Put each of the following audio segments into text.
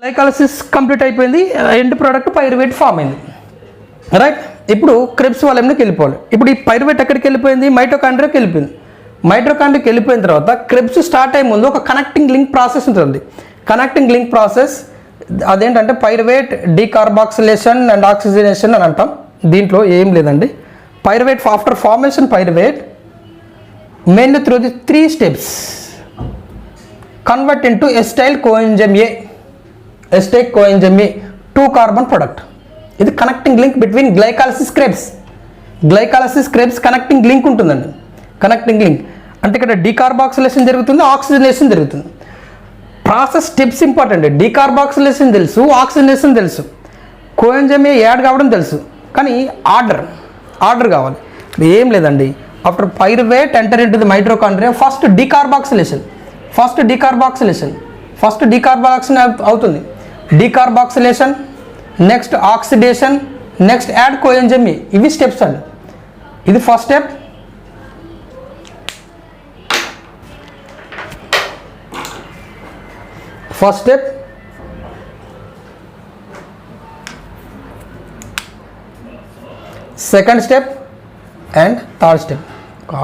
Glycolysis complete అయిపోయింది, end product pyruvate form అయింది, right. ఇప్పుడు క్రెబ్స్ వాల్యూమ్లోకి వెళ్ళిపోవాలి. ఇప్పుడు ఈ పైరువేట్ ఎక్కడికి వెళ్ళిపోయింది? మైటోకాండ్రియాకి వెళ్ళిపోయింది. మైటోకాండ్రియాకి వెళ్ళిపోయిన తర్వాత క్రెబ్స్ స్టార్ట్ అయ్యే ముందు ఒక కనెక్టింగ్ లింక్ ప్రాసెస్ ఉంటుంది. కనెక్టింగ్ లింక్ ప్రాసెస్ అదేంటంటే పైరువేట్ డీకార్బాక్సిలేషన్ అండ్ ఆక్సిజనేషన్ అని అంటాం. దీంట్లో ఏం లేదండి. Pyruvate after formation pyruvate mainly through the 3 steps convert into acetyl coenzyme A, acetyl coenzyme A 2 carbon product. ఇది connecting link between glycolysis Krebs. Glycolysis Krebs connecting link ఉంటుందండి. Connecting link అంటే ఇక్కడ decarboxylation జరుగుతుంది, ఆక్సిజనేషన్ జరుగుతుంది. Process steps important. Decarboxylation తెలుసు, oxygenation తెలుసు, coenzyme A add కావడం తెలుసు, కానీ ఆర్డర్ కావాలి. ఏం లేదండి. After pyruvate enter into the mitochondria first decarboxylation అవుతుంది. Decarboxylation, next oxidation, next add coenzyme A. ఇవి స్టెప్స్ అండి. ఇది first step. Second step and third step.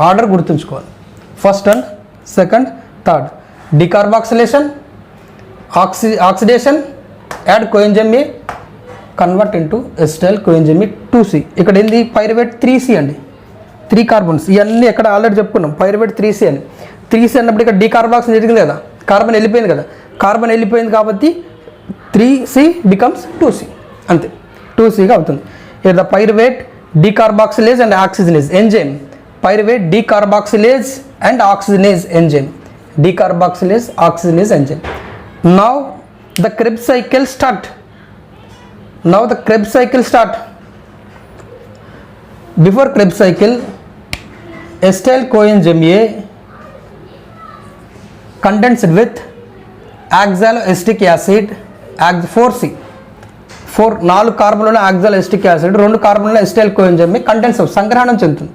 Order గుర్తుంచుకోవాలి. First and second, third. Decarboxylation, oxidation, add coenzyme A, convert into acetyl coenzyme A 2C. ఇక్కడ ఏంది? Pyruvate 3C అండి. 3 carbons. ఇవన్నీ ఎక్కడ already చెప్పుకున్నాం. పైరువేట్ 3C అని. 3C అన్నప్పుడు ఇక్కడ డీకార్బాక్సిలేషన్ జరిగింది కదా, కార్బన్ వెళ్ళిపోయింది కదా. కార్బన్ వెళ్ళిపోయింది కాబట్టి 3C బికమ్స్ 2C, అంతే. 2Cగా అవుతుంది. ఇక్కడ the pyruvate decarboxylase and oxygenase enzyme. Pyruvate decarboxylase and oxygenase enzyme. Decarboxylase oxygenase enzyme. Now the Krebs cycle start. Before Krebs cycle, acetyl coenzyme A condensed with oxaloacetic acid 4C. 4 కార్బన్ల oxaloacetic acid, 2 కార్బన్ల acetyl coenzyme సంగ్రహణం చెందుతుంది.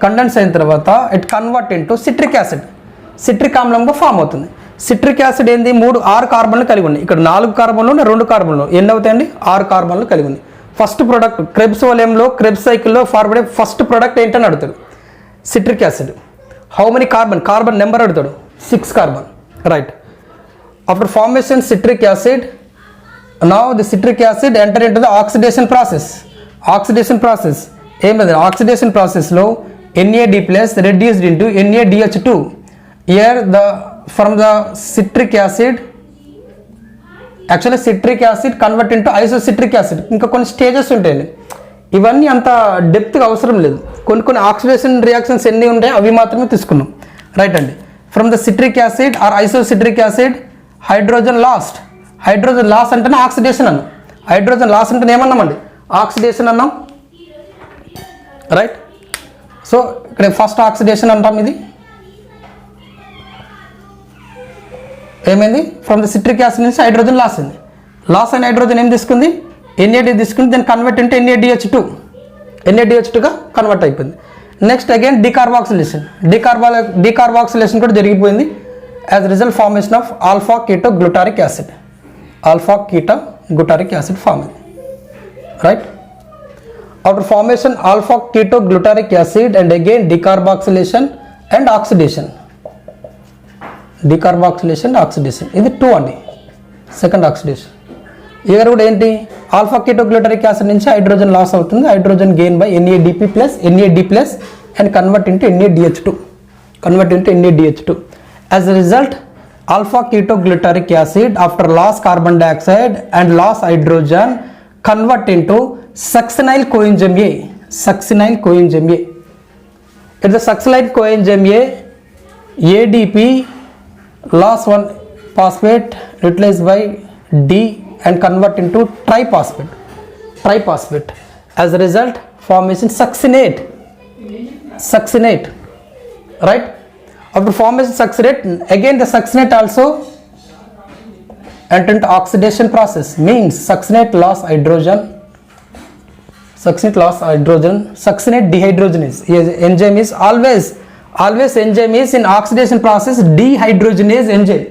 Condense అయిన తర్వాత it convert into citric acid. Citric ఆమ్లంగా form అవుతుంది. Citric acid ఏంది? 6 కార్బన్లు కలిగి ఉన్నాయి. ఇక్కడ 4 కార్బన్లు, 2 కార్బన్లు. ఎన్ని అవుతాయండి? 6 కార్బన్లు కలిగి ఉంది. ఫస్ట్ ప్రోడక్ట్ క్రెబ్స్ వాల్యూమ్లో, క్రెబ్స్ సైకిల్లో ఫార్వర్డ్ ఫస్ట్ ప్రోడక్ట్ ఏంటని అడుగుతాడు. Citric acid. How many carbon number అడుగుతాడు. 6 carbon, right. After formation citric acid, now the citric acid enter into the oxidation process. ఏం లేదు. ఆక్సిడేషన్ ప్రాసెస్లో NAD+ reduced into NADH2. here from the citric acid actually citric acid convert into isocitric acid. ఇంకా కొన్ని stages ఉంటాయండి. ఇవన్నీ అంత డెప్త్గా అవసరం లేదు. కొన్ని ఆక్సిడేషన్ రియాక్షన్స్ ఎన్ని ఉంటాయి అవి మాత్రమే తీసుకున్నాం, రైట్ అండి. From the citric acid or isocitric acid hydrogen loss అంటేనే ఆక్సిడేషన్ అన్నాం. హైడ్రోజన్ లాస్ అంటే ఏమన్నామండి? ఆక్సిడేషన్ అన్నాం, రైట్. సో ఇక్కడ ఫస్ట్ ఆక్సిడేషన్ అంటాం. ఇది ఏమైంది? ఫ్రమ్ ద సిట్రిక్ యాసిడ్ నుంచి హైడ్రోజన్ లాస్ అయింది. లాస్ అయిన హైడ్రోజన్ ఏం తీసుకుంది? NAD తీసుకుంది. దాన్ని కన్వర్ట్ అంటే NADH2గా కన్వర్ట్ అయిపోయింది. నెక్స్ట్ అగైన్ డీకార్బాక్సిలేషన్ కూడా జరిగిపోయింది. As result formation of alpha ketoglutaric acid form అయింది, right. After formation alpha ketoglutaric acid and again decarboxylation and oxidation. ఇది 2 అండి. Second oxidation. ఇక్కడ కూడా ఏంటి? ఆల్ఫా కీటో గ్లూటారిక్ యాసిడ్ నుంచి హైడ్రోజన్ లాస్ అవుతుంది. Hydrogen gain by NAD+ and convert into NADH2. As a result alpha ketoglutaric acid after loss carbon dioxide and loss hydrogen convert into succinyl coenzyme A. It's the succinyl coenzyme A, ADP loss 1 phosphate utilized by D and convert into triphosphate. As a result formation succinate, right. After formation succinate, again the succinate also enter into oxidation process, means succinate loss hydrogen, succinate dehydrogenase. Enzyme is always enzyme is in oxidation process dehydrogenase enzyme.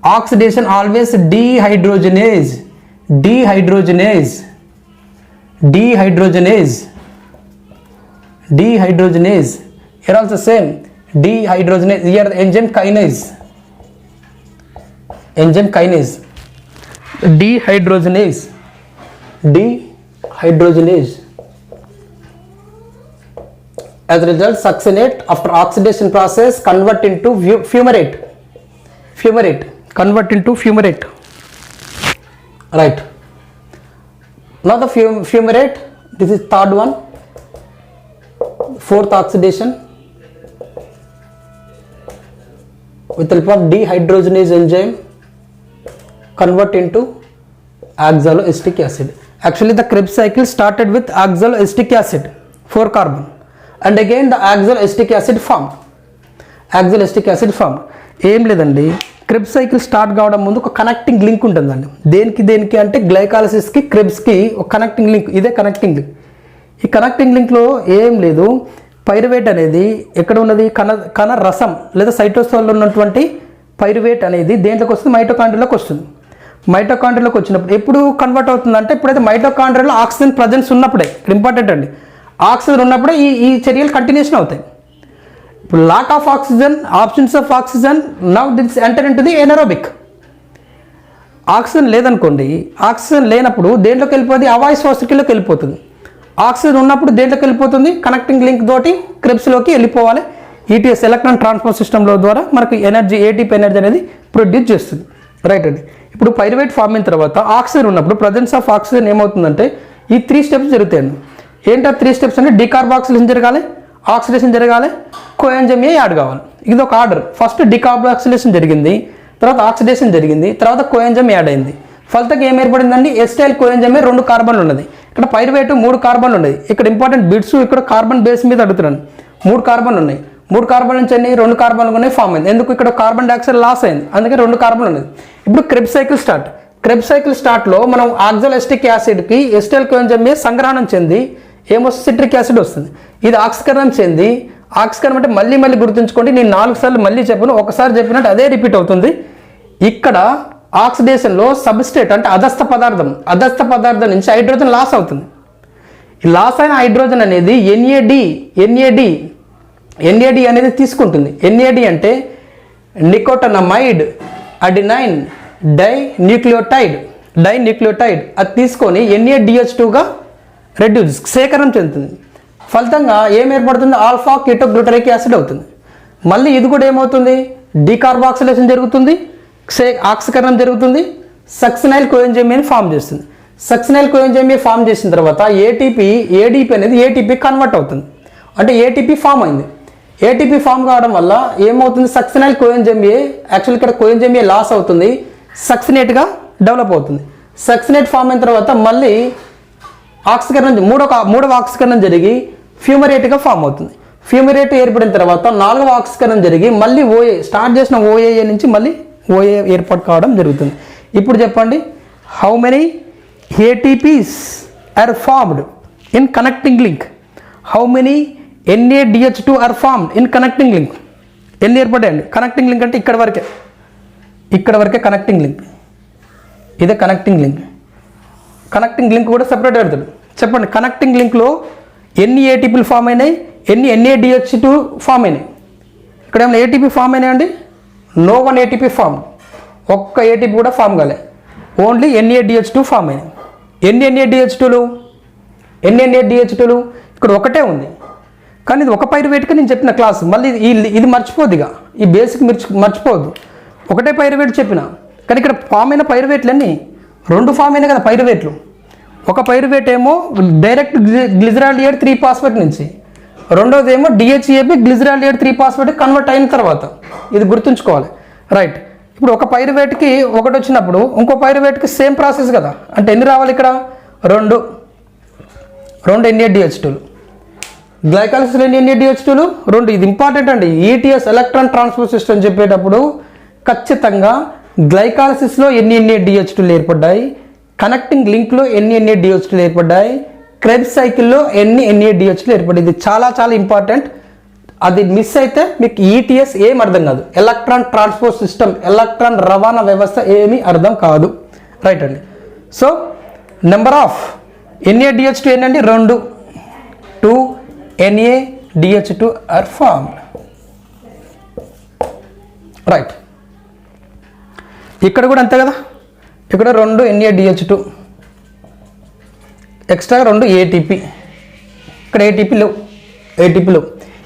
oxidation always dehydrogenase. Here also same, dehydrogenase. Here the enzyme kinase, dehydrogenase. As a result, succinate after oxidation process convert into fumarate. Right. Now the fumarate, this is third one, fourth oxidation with the help of dehydrogenase enzyme convert into oxaloacetic acid. Actually the Krebs cycle started with oxaloacetic acid, 4 carbon, and again the oxaloacetic acid formed. ఏం లేదండి, Krebs cycle start కావడం ముందు ఒక connecting link ఉంటుందండి. దేనికి అంటే గ్లైకాలసిస్కి క్రెబ్స్కి ఒక connecting link, ఇదే కనెక్టింగ్ లింక్. ఈ కనెక్టింగ్ లింక్లో ఏం లేదు, పైరువేట్ అనేది ఎక్కడ ఉన్నది, కణ రసం లేదా సైటోసోల్లో ఉన్నటువంటి పైరువేట్ అనేది దేంట్లోకి వస్తుంది, మైటోకాండ్రియాలోకి వస్తుంది. మైటోకాండ్రియాలోకి వచ్చినప్పుడు ఎప్పుడు కన్వర్ట్ అవుతుందంటే ఎప్పుడైతే మైటోకాండ్రియాలో ఆక్సిజన్ ప్రజెన్స్ ఉన్నప్పుడే, ఇంపార్టెంట్ అండి, ఆక్సిజన్ ఉన్నప్పుడే ఈ చర్యలు కంటిన్యూషన్ అవుతాయి. ఇప్పుడు lack of oxygen, absence of oxygen, now this enter into the anaerobic. Oxygen లేదనుకోండి, ఆక్సిజన్ లేనప్పుడు దేంట్లోకి వెళ్ళిపోతుంది, అవాయు శ్వాసక్రియలోకి వెళ్ళిపోతుంది. ఆక్సిజన్ ఉన్నప్పుడు దేంట్లోకి వెళ్ళిపోతుంది, కనెక్టింగ్ లింక్ తోటి క్రెబ్స్లోకి వెళ్ళిపోవాలి. ఈటీఎస్ ఎలక్ట్రాన్ ట్రాన్స్పోర్ట్ సిస్టంలో ద్వారా మనకు ఎనర్జీ, ఏటీపీ ఎనర్జీ అనేది ప్రొడ్యూస్ చేస్తుంది. రైట్ అండి. ఇప్పుడు పైరువేట్ ఫామ్ అయిన తర్వాత ఆక్సిజన్ ఉన్నప్పుడు ప్రజెన్స్ ఆఫ్ ఆక్సిజన్ ఏమవుతుందంటే ఈ 3 స్టెప్స్ జరుగుతాయండి. ఏంటో 3 స్టెప్స్ అంటే డికార్బాక్సిలేషన్ జరగాలి, ఆక్సిడేషన్ జరగాలి, కోఎంజైమ్ యాడ్ కావాలి. ఇది ఒక ఆర్డర్. ఫస్ట్ డికార్బాక్సిలేషన్ జరిగింది, తర్వాత ఆక్సిడేషన్ జరిగింది, తర్వాత కోఎంజైమ్ యాడ్ అయింది. ఫలితంగా ఏం ఏర్పడిందండి, ఎస్టైల్ కోఎంజైమ్ 2 కార్బన్లు ఉన్నది. ఇక్కడ పైరువేట్ 3 కార్బన్లు ఉన్నాయి. ఇక్కడ ఇంపార్టెంట్ బిట్స్, ఇక్కడ కార్బన్ బేస్ మీద అడుగుతున్నాను. 3 కార్బన్లు ఉన్నాయి. 3 కార్బన్ నుంచి అన్ని 2 కార్బన్లు ఉన్నాయి ఫామ్ అయింది. ఎందుకు, ఇక్కడ కార్బన్ డైఆక్సైడ్ లాస్ అయింది, అందుకే 2 కార్బన్లు ఉన్నది. ఇప్పుడు క్రెబ్స్ సైకిల్ స్టార్ట్లో మనం ఆక్సాలోఎస్టిక్ యాసిడ్కి ఎస్టైల్ కోఎంజైమ్ సంగ్రహణం చెంది ఏమొస్తుంది, సిట్రిక్ యాసిడ్ వస్తుంది. ఇది ఆక్సీకరణం చెంది, ఆక్సీకరణం అంటే మళ్ళీ గుర్తుంచుకోండి, నేను 4 సార్లు మళ్ళీ చెప్పాను, ఒకసారి చెప్పినట్టు అదే రిపీట్ అవుతుంది. ఇక్కడ ఆక్సిడేషన్లో సబ్స్ట్రేట్ అంటే అధస్థ పదార్థం నుంచి హైడ్రోజన్ లాస్ అవుతుంది. ఈ లాస్ అయిన హైడ్రోజన్ అనేది ఎన్ఏడి అనేది తీసుకుంటుంది. ఎన్ఏడి అంటే నికోటనమైడ్ అడినైన్ డైన్యూక్లియోటైడ్, అది తీసుకొని NaDH2గా రెడ్యూస్, సేకరణ చెందుతుంది. ఫలితంగా ఏం ఏర్పడుతుంది, ఆల్ఫా కీటోగ్లూటరిక్ యాసిడ్ అవుతుంది. మళ్ళీ ఇది కూడా ఏమవుతుంది, డీకార్బాక్సిలేషన్ జరుగుతుంది, ఆక్సీకరణం జరుగుతుంది, సక్సినైల్ కోఎంజైమ్ ఫామ్ చేస్తుంది. సక్సినైల్ కోఎంజైమ్ ఫామ్ చేసిన తర్వాత ఏడీపీ అనేది ఏటీపీ కన్వర్ట్ అవుతుంది. అంటే ఏటీపీ ఫామ్ అయింది. ఏటీపీ ఫామ్ కావడం వల్ల ఏమవుతుంది, సక్సినైల్ కోఎంజైమ్ యాక్చువల్ ఇక్కడ కోఎంజైమ్ లాస్ అవుతుంది, సక్సినేట్గా డెవలప్ అవుతుంది. సక్సినేట్ ఫామ్ అయిన తర్వాత మళ్ళీ ఆక్సీకరణం, మూడవ ఆక్సీకరణం జరిగి ఫ్యూమరేట్గా ఫామ్ అవుతుంది. ఫ్యూమరేట్ ఏర్పడిన తర్వాత 4వ ఆక్సీకరణం జరిగి మళ్ళీ ఓఏ, స్టార్ట్ చేసిన ఓఏఏ నుంచి మళ్ళీ ఓఏ ఏర్పాటు కావడం జరుగుతుంది. ఇప్పుడు చెప్పండి, how many ATPs are formed in connecting link? How many NaDH2 are formed in connecting link? ఎన్ని ఏర్పడాయండి కనెక్టింగ్ లింక్ అంటే ఇక్కడ వరకే కనెక్టింగ్ లింక్. ఇదే కనెక్టింగ్ లింక్ కూడా సెపరేట్ పెడతాడు. చెప్పండి, కనెక్టింగ్ లింక్లో ఎన్ని ఏటీపీలు ఫామ్ అయినాయి, ఎన్ని NaDH2 ఫామ్ అయినాయి? ఇక్కడ ఏమైనా ఏటీపీ ఫామ్ అయినాయండి? నో వన్ ఏటీపీ ఫామ్, ఒక్క ఏటీపీ కూడా ఫామ్ కాలే, ఓన్లీ NaDH2 ఫామ్ అయినాయి. ఎన్ని NaDH2లు ఇక్కడ ఒకటే ఉంది, కానీ ఇది ఒక పైరువేట్గా నేను చెప్పిన క్లాస్. మళ్ళీ ఇది మర్చిపోద్ది, ఈ బేసిక్ మర్చిపోవద్దు. ఒకటే పైరువేట్ చెప్పిన, కానీ ఇక్కడ ఫామ్ అయిన పైరువేట్లన్నీ 2 ఫామ్ అయినాయి కదా పైరువేట్లు. ఒక పైరువేట్ ఏమో డైరెక్ట్ గ్లిజరాల్డిహైడ్ 3-ఫాస్ఫేట్ నుంచి, రెండోది ఏమో DHAP గ్లిజరాల్డిహైడ్ 3-ఫాస్ఫేట్ కన్వర్ట్ అయిన తర్వాత. ఇది గుర్తుంచుకోవాలి. రైట్. ఇప్పుడు ఒక పైరువేట్కి ఒకటి వచ్చినప్పుడు ఇంకో పైరువేట్కి సేమ్ ప్రాసెస్ కదా, అంటే ఎన్ని రావాలి ఇక్కడ? 2 NaDH2లు. గ్లైకాలిసిస్లో ఎన్ని NaDH2లు? 2. ఇది ఇంపార్టెంట్ అండి. ETS ఎలక్ట్రాన్ ట్రాన్స్పోర్ట్ సిస్టమ్ చెప్పేటప్పుడు ఖచ్చితంగా గ్లైకాలిసిస్లో ఎన్ని NaDH2లు ఏర్పడ్డాయి, కనెక్టింగ్ లింక్లో ఎన్ని NaDH2లు ఏర్పడ్డాయి, క్రెబ్స్ సైకిల్లో ఎన్ని NaDH2లు ఏర్పడ్డాయి. ఇది చాలా ఇంపార్టెంట్. అది మిస్ అయితే మీకు ఈటీఎస్ ఏం అర్థం కాదు, ఎలక్ట్రాన్ ట్రాన్స్పోర్ట్ సిస్టమ్, ఎలక్ట్రాన్ రవాణా వ్యవస్థ ఏమీ అర్థం కాదు. రైట్ అండి. సో నెంబర్ ఆఫ్ NaDH2 ఏంటండి 2, 2 NaDH2 ఆర్ ఫార్మ్డ్. రైట్. ఇక్కడ కూడా అంతే కదా, ఇక్కడ 2 NaDH2, ఎక్స్ట్రా 2 ATP, ఇక్కడ ATP లేవు.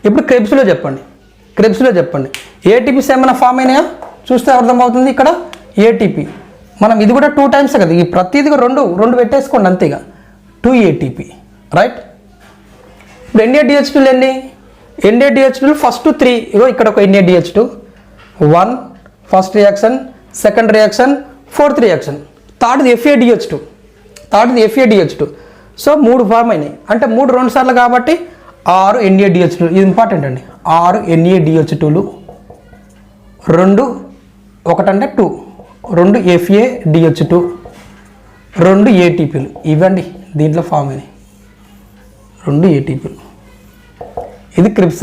ఇప్పుడు క్రెబ్స్లో చెప్పండి, ATPs ఏమైనా ఫామ్ అయినాయా చూస్తే అర్థమవుతుంది. ఇక్కడ ATP మనం ఇది కూడా 2 టైమ్స్ కదా, ఈ ప్రతిదిగా 2 పెట్టేసుకోండి అంతేగా, 2 ATP. రైట్. ఇప్పుడు NaDH2 ఎన్ని? NaDH2 ఫస్ట్ 3, ఇగో ఇక్కడ ఒక NaDH2, 1 first reaction, second reaction, fourth reaction, థర్డ్ది FADH2. సో 3 ఫార్మ్ అయినాయి, అంటే 3 2 సార్లు కాబట్టి 6 NaDH2. ఇది ఇంపార్టెంట్ అండి, 6 NaDH2లు, 2 ఒకటంటే 2 FADH2, 2 ATPలు. ఇవ్వండి దీంట్లో ఫామ్ అయినాయి 2 ATPలు. ఇది క్రెబ్స్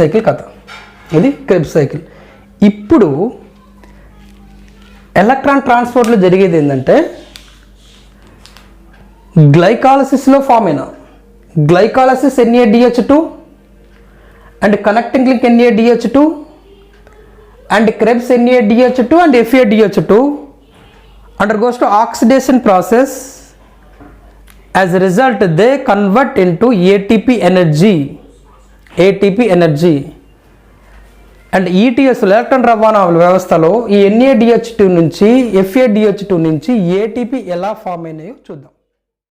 సైకిల్. ఇప్పుడు ఎలక్ట్రాన్ ట్రాన్స్పోర్ట్లో జరిగేది ఏంటంటే గ్లైకాలసిస్లో ఫామ్ అయిన glycolysis NaDH2 and connecting link NaDH2 and Krebs NaDH2 and FADH2 undergoes to oxidation process. As a result, they convert into ATP energy. And ETS electron రవాణా వ్యవస్థలో ఈ NaDH2 నుంచి FADH2 నుంచి ATP ఎలా form అయినాయో చూద్దాం.